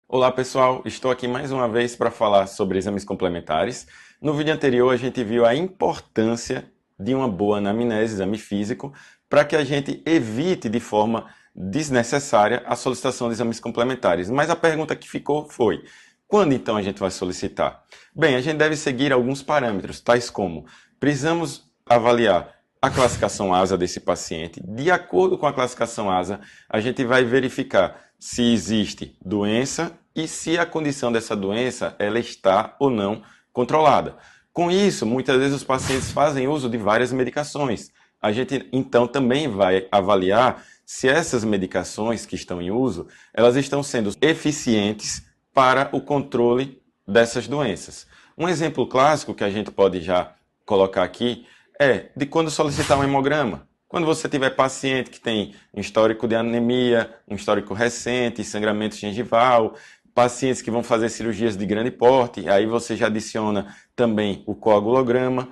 Olá pessoal, estou aqui mais uma vez para falar sobre exames complementares. No vídeo anterior a gente viu a importância de uma boa anamnese, exame físico, para que a gente evite de forma desnecessária a solicitação de exames complementares. Mas a pergunta que ficou foi: quando então a gente vai solicitar? Bem, a gente deve seguir alguns parâmetros, tais como precisamos avaliar a classificação ASA desse paciente. De acordo com a classificação ASA, a gente vai verificar se existe doença e se a condição dessa doença ela está ou não controlada. Com isso, muitas vezes os pacientes fazem uso de várias medicações. A gente então também vai avaliar se essas medicações que estão em uso, elas estão sendo eficientes para o controle dessas doenças. Um exemplo clássico que a gente pode já colocar aqui é de quando solicitar um hemograma. Quando você tiver paciente que tem um histórico de anemia, um histórico recente, sangramento gengival, pacientes que vão fazer cirurgias de grande porte, aí você já adiciona também o coagulograma.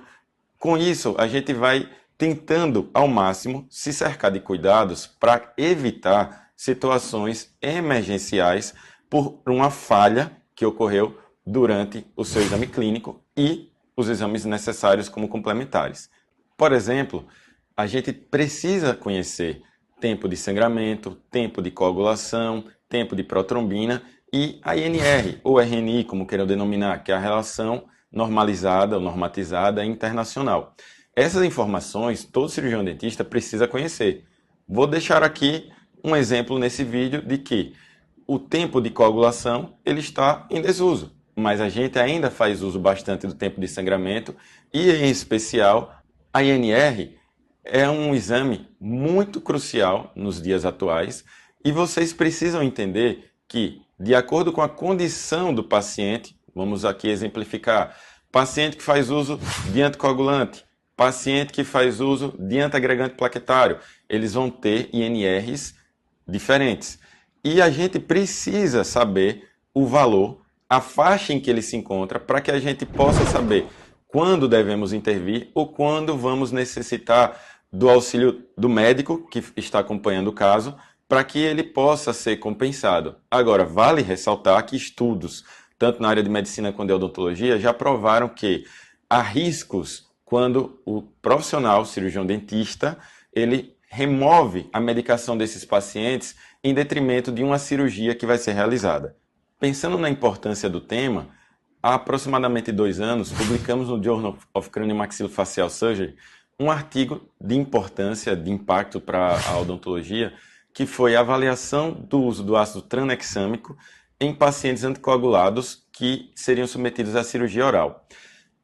Com isso, a gente vai tentando ao máximo se cercar de cuidados para evitar situações emergenciais por uma falha que ocorreu durante o seu exame clínico e os exames necessários como complementares. Por exemplo, a gente precisa conhecer tempo de sangramento, tempo de coagulação, tempo de protrombina e a INR, ou RNI, como queiram denominar, que é a relação normalizada ou normatizada internacional. Essas informações todo cirurgião dentista precisa conhecer. Vou deixar aqui um exemplo nesse vídeo de que o tempo de coagulação ele está em desuso, mas a gente ainda faz uso bastante do tempo de sangramento e, em especial, a INR é um exame muito crucial nos dias atuais e vocês precisam entender que, de acordo com a condição do paciente, vamos aqui exemplificar, paciente que faz uso de anticoagulante, paciente que faz uso de antiagregante plaquetário, eles vão ter INRs diferentes. E a gente precisa saber o valor, a faixa em que ele se encontra, para que a gente possa saber quando devemos intervir ou quando vamos necessitar do auxílio do médico que está acompanhando o caso, para que ele possa ser compensado. Agora, vale ressaltar que estudos, tanto na área de medicina quanto de odontologia, já provaram que há riscos quando o profissional, o cirurgião dentista, ele remove a medicação desses pacientes em detrimento de uma cirurgia que vai ser realizada. Pensando na importância do tema, há aproximadamente 2 anos, publicamos no Journal of Craniomaxillofacial Surgery um artigo de importância, de impacto para a odontologia, que foi a avaliação do uso do ácido tranexâmico em pacientes anticoagulados que seriam submetidos à cirurgia oral.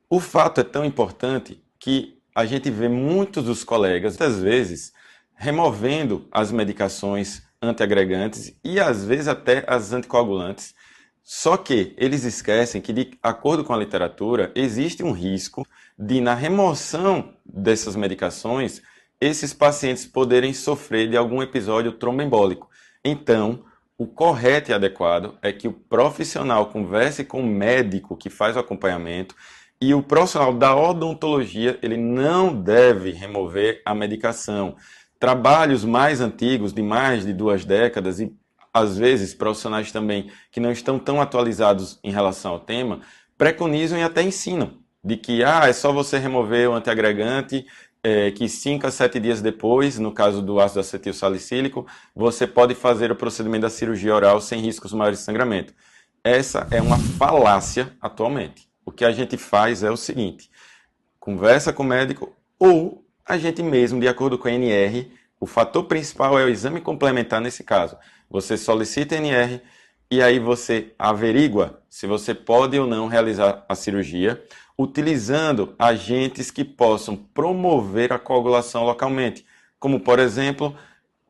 O fato é tão importante que a gente vê muitos dos colegas, muitas vezes, removendo as medicações antiagregantes e às vezes até as anticoagulantes. Só que eles esquecem que, de acordo com a literatura, existe um risco de, na remoção dessas medicações, esses pacientes poderem sofrer de algum episódio tromboembólico. Então, o correto e adequado é que o profissional converse com o médico que faz o acompanhamento e o profissional da odontologia ele não deve remover a medicação. Trabalhos mais antigos, de mais de 2 décadas, e às vezes profissionais também que não estão tão atualizados em relação ao tema, preconizam e até ensinam de que é só você remover o antiagregante, que 5 a 7 dias depois, no caso do ácido acetil salicílico, você pode fazer o procedimento da cirurgia oral sem riscos maiores de sangramento. Essa é uma falácia atualmente. O que a gente faz é o seguinte: conversa com o médico ou a gente mesmo, de acordo com a NR, o fator principal é o exame complementar nesse caso. Você solicita a NR e aí você averigua se você pode ou não realizar a cirurgia utilizando agentes que possam promover a coagulação localmente, como por exemplo,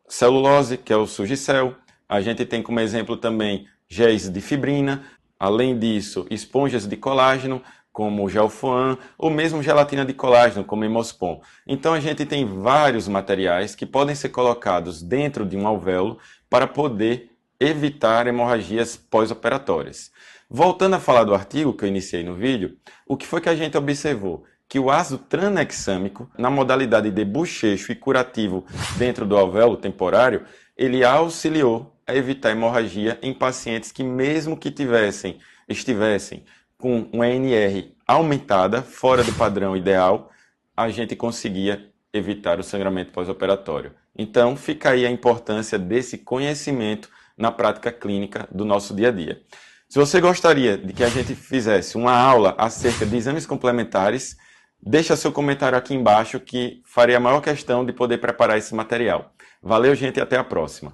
celulose, que é o Sugicel. A gente tem como exemplo também géis de fibrina, além disso, esponjas de colágeno, como o Gelfoam, ou mesmo gelatina de colágeno, como Hemospon. Então a gente tem vários materiais que podem ser colocados dentro de um alvéolo para poder evitar hemorragias pós-operatórias. Voltando a falar do artigo que eu iniciei no vídeo, o que foi que a gente observou? Que o ácido tranexâmico, na modalidade de bochecho e curativo dentro do alvéolo temporário, ele auxiliou a evitar hemorragia em pacientes que, mesmo que estivessem com uma NR aumentada, fora do padrão ideal, a gente conseguia evitar o sangramento pós-operatório. Então, fica aí a importância desse conhecimento na prática clínica do nosso dia a dia. Se você gostaria de que a gente fizesse uma aula acerca de exames complementares, deixa seu comentário aqui embaixo que farei a maior questão de poder preparar esse material. Valeu, gente, e até a próxima.